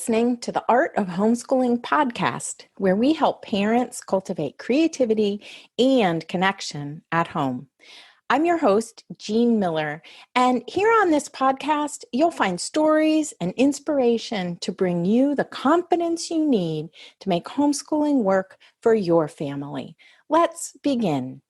listening to the Art of Homeschooling podcast, where we help parents cultivate creativity and connection at home. I'm your host, Jean Miller, and here on this podcast, you'll find stories and inspiration to bring you the confidence you need to make homeschooling work for your family. Let's begin.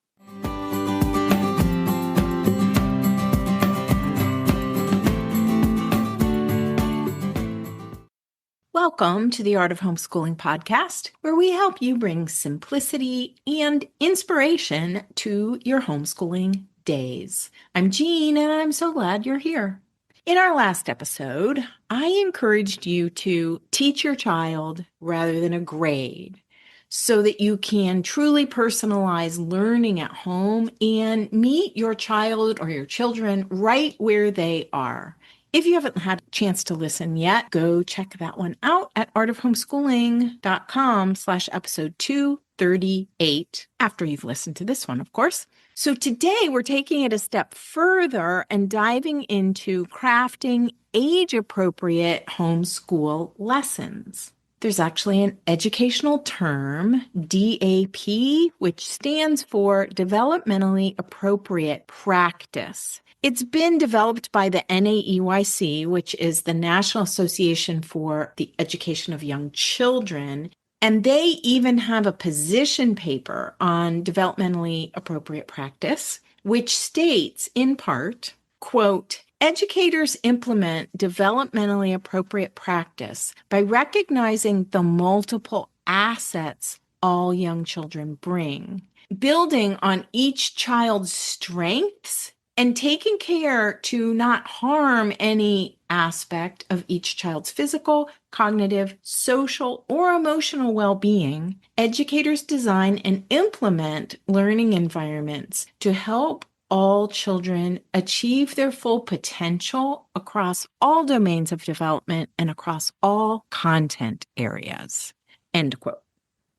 Welcome to the Art of Homeschooling podcast, where we help you bring simplicity and inspiration to your homeschooling days. I'm Jean, and I'm so glad you're here. In our last episode, I encouraged you to teach your child rather than a grade so that you can truly personalize learning at home and meet your child or your children right where they are. If you haven't had a chance to listen yet, go check that one out at artofhomeschooling.com/episode 238 after you've listened to this one, of course. So today we're taking it a step further and diving into crafting age-appropriate homeschool lessons. There's actually an educational term, DAP, which stands for Developmentally Appropriate Practice. It's been developed by the NAEYC, which is the National Association for the Education of Young Children, and they even have a position paper on developmentally appropriate practice, which states in part, quote, educators implement developmentally appropriate practice by recognizing the multiple assets all young children bring, building on each child's strengths, and taking care to not harm any aspect of each child's physical, cognitive, social, or emotional well-being. Educators design and implement learning environments to help all children achieve their full potential across all domains of development and across all content areas. End quote.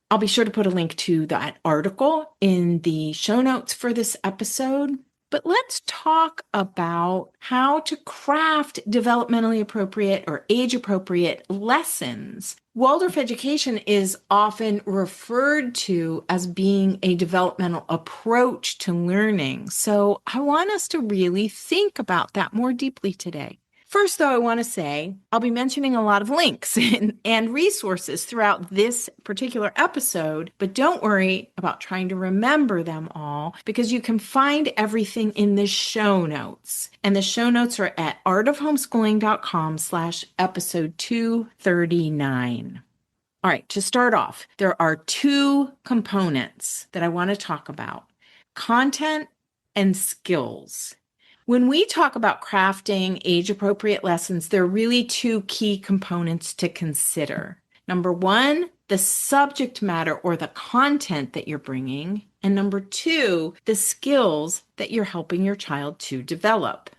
I'll be sure to put a link to that article in the show notes for this episode. But let's talk about how to craft developmentally appropriate or age-appropriate lessons. Waldorf education is often referred to as being a developmental approach to learning. So I want us to really think about that more deeply today. First, though, I want to say I'll be mentioning a lot of links and resources throughout this particular episode, but don't worry about trying to remember them all because you can find everything in the show notes. And the show notes are at artofhomeschooling.com/episode 239. All right, to start off, there are two components that I want to talk about: content and skills. When we talk about crafting age-appropriate lessons, there are really two key components to consider. Number one, the subject matter or the content that you're bringing. And number two, the skills that you're helping your child to develop.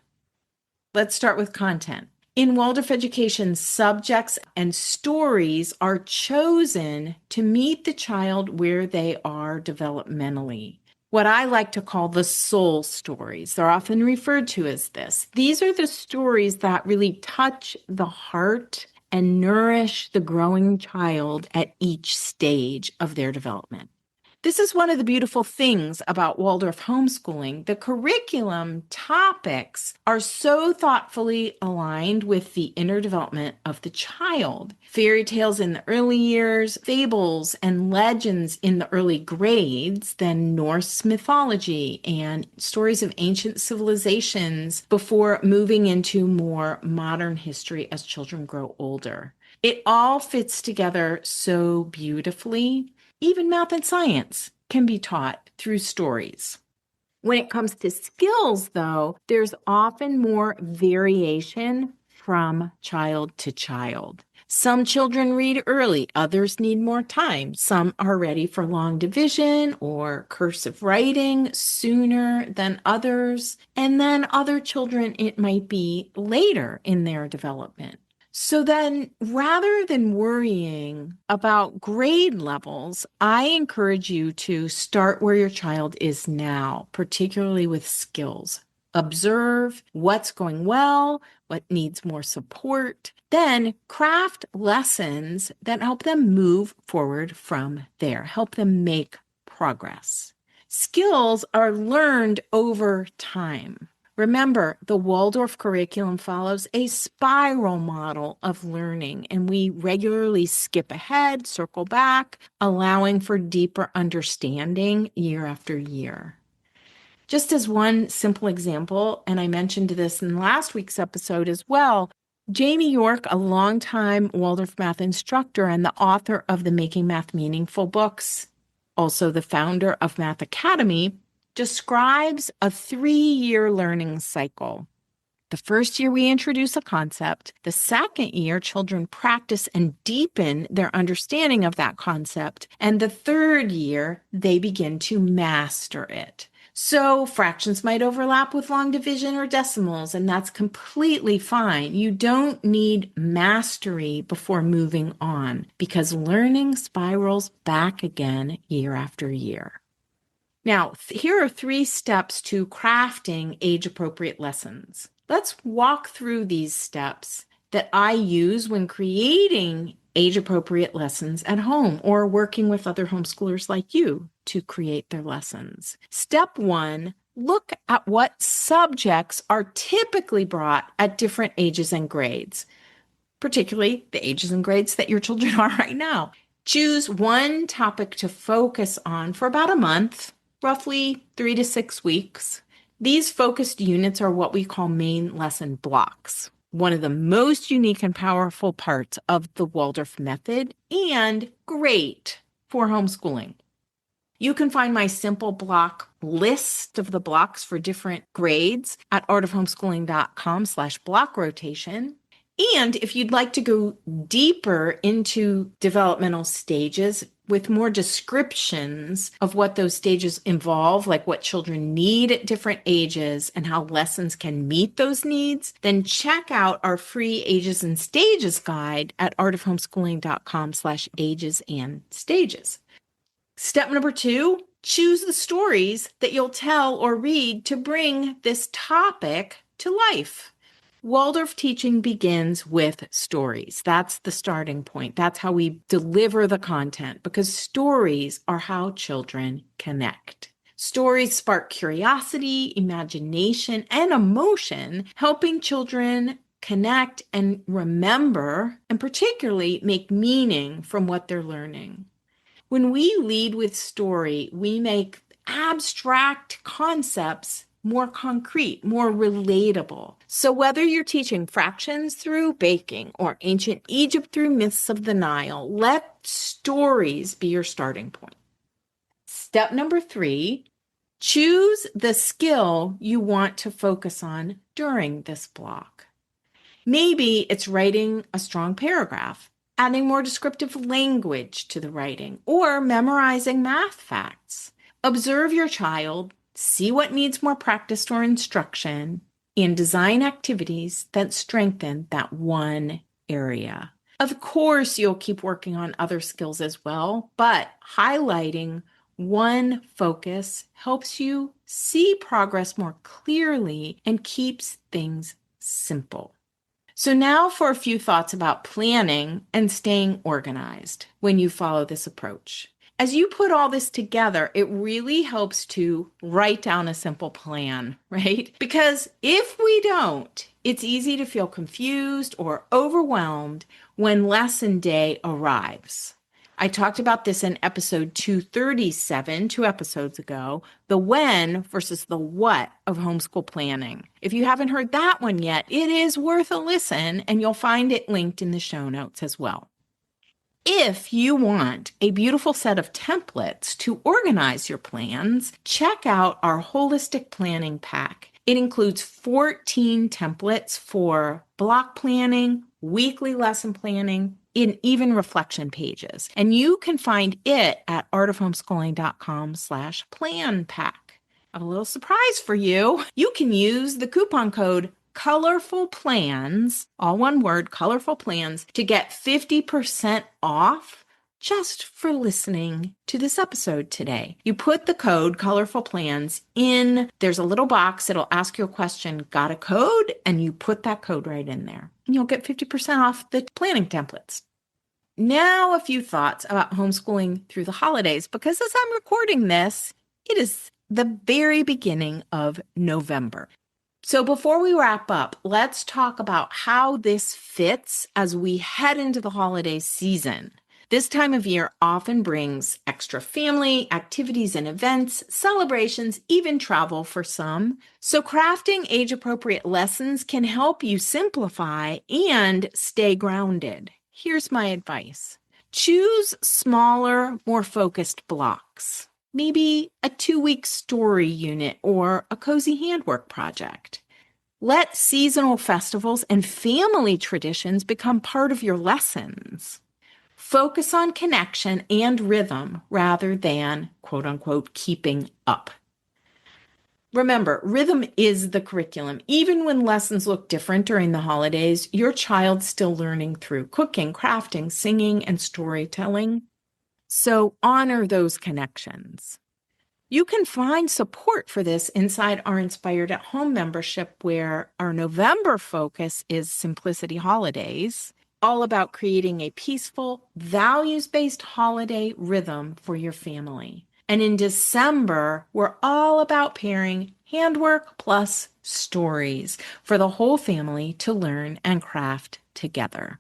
Let's start with content. In Waldorf education, subjects and stories are chosen to meet the child where they are developmentally. What I like to call the soul stories. They're often referred to as this. These are the stories that really touch the heart and nourish the growing child at each stage of their development. This is one of the beautiful things about Waldorf homeschooling. The curriculum topics are so thoughtfully aligned with the inner development of the child. Fairy tales in the early years, fables and legends in the early grades, then Norse mythology and stories of ancient civilizations before moving into more modern history as children grow older. It all fits together so beautifully. Even math and science can be taught through stories. When it comes to skills, though, there's often more variation from child to child. Some children read early, others need more time. Some are ready for long division or cursive writing sooner than others. And then other children, it might be later in their development. So then, rather than worrying about grade levels, I encourage you to start where your child is now, particularly with skills. Observe what's going well, what needs more support. Then craft lessons that help them move forward from there, help them make progress. Skills are learned over time. Remember, the Waldorf curriculum follows a spiral model of learning, and we regularly skip ahead, circle back, allowing for deeper understanding year after year. Just as one simple example, and I mentioned this in last week's episode as well, Jamie York, a longtime Waldorf math instructor and the author of the Making Math Meaningful books, also the founder of Math Academy, describes a 3-year learning cycle. The first year we introduce a concept. The second year, children practice and deepen their understanding of that concept. And the third year, they begin to master it. So fractions might overlap with long division or decimals, and that's completely fine. You don't need mastery before moving on because learning spirals back again year after year. Now, here are 3 steps to crafting age-appropriate lessons. Let's walk through these steps that I use when creating age-appropriate lessons at home or working with other homeschoolers like you to create their lessons. Step 1, look at what subjects are typically brought at different ages and grades, particularly the ages and grades that your children are right now. Choose one topic to focus on for about a month, roughly 3 to 6 weeks. These focused units are what we call main lesson blocks, one of the most unique and powerful parts of the Waldorf method and great for homeschooling. You can find my simple block list of the blocks for different grades at artofhomeschooling.com/block rotation. And if you'd like to go deeper into developmental stages with more descriptions of what those stages involve, like what children need at different ages and how lessons can meet those needs, then check out our free Ages and Stages guide at artofhomeschooling.com/ages and stages. Step number 2, choose the stories that you'll tell or read to bring this topic to life. Waldorf teaching begins with stories. That's the starting point. That's how we deliver the content because stories are how children connect. Stories spark curiosity, imagination, and emotion, helping children connect and remember, and particularly make meaning from what they're learning. When we lead with story, we make abstract concepts more concrete, more relatable. So whether you're teaching fractions through baking or ancient Egypt through myths of the Nile, let stories be your starting point. Step number 3, choose the skill you want to focus on during this block. Maybe it's writing a strong paragraph, adding more descriptive language to the writing, or memorizing math facts. Observe your child, see what needs more practice or instruction, and design activities that strengthen that one area. Of course, you'll keep working on other skills as well, but highlighting one focus helps you see progress more clearly and keeps things simple. So now for a few thoughts about planning and staying organized when you follow this approach. As you put all this together, it really helps to write down a simple plan, right? Because if we don't, it's easy to feel confused or overwhelmed when lesson day arrives. I talked about this in episode 237, 2 episodes ago, the when versus the what of homeschool planning. If you haven't heard that one yet, it is worth a listen, and you'll find it linked in the show notes as well. If you want a beautiful set of templates to organize your plans, check out our holistic planning pack. It includes 14 templates for block planning, weekly lesson planning, and even reflection pages. And you can find it at artofhomeschooling.com/plan pack. I have a little surprise for you. You can use the coupon code Colorful Plans, all one word, Colorful Plans, to get 50% off just for listening to this episode today. You put the code Colorful Plans in, there's a little box, it'll ask you a question, got a code? And you put that code right in there. And you'll get 50% off the planning templates. Now, a few thoughts about homeschooling through the holidays, because as I'm recording this, it is the very beginning of November. So before we wrap up, let's talk about how this fits as we head into the holiday season. This time of year often brings extra family, activities and events, celebrations, even travel for some. So crafting age-appropriate lessons can help you simplify and stay grounded. Here's my advice. Choose smaller, more focused blocks. Maybe a 2-week story unit or a cozy handwork project. Let seasonal festivals and family traditions become part of your lessons. Focus on connection and rhythm rather than, quote unquote, keeping up. Remember, rhythm is the curriculum. Even when lessons look different during the holidays, your child's still learning through cooking, crafting, singing, and storytelling. So honor those connections. You can find support for this inside our Inspired at Home membership, where our November focus is Simplicity Holidays, all about creating a peaceful, values-based holiday rhythm for your family. And in December, we're all about pairing handwork plus stories for the whole family to learn and craft together.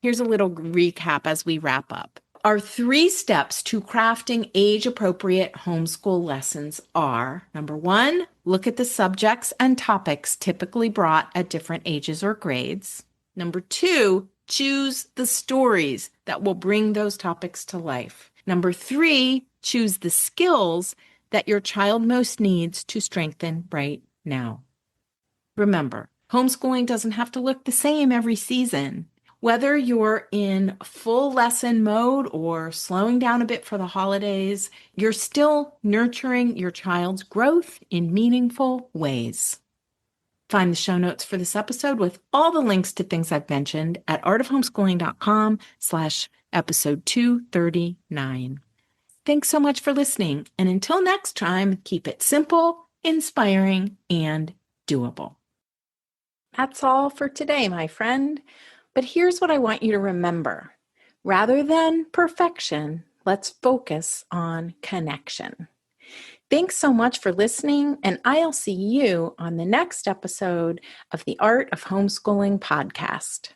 Here's a little recap as we wrap up. Our 3 steps to crafting age-appropriate homeschool lessons are, number 1, look at the subjects and topics typically brought at different ages or grades. Number 2, choose the stories that will bring those topics to life. Number 3, choose the skills that your child most needs to strengthen right now. Remember, homeschooling doesn't have to look the same every season. Whether you're in full lesson mode or slowing down a bit for the holidays, you're still nurturing your child's growth in meaningful ways. Find the show notes for this episode with all the links to things I've mentioned at artofhomeschooling.com/episode 239. Thanks so much for listening. And until next time, keep it simple, inspiring, and doable. That's all for today, my friend. But here's what I want you to remember. Rather than perfection, let's focus on connection. Thanks so much for listening, and I'll see you on the next episode of the Art of Homeschooling podcast.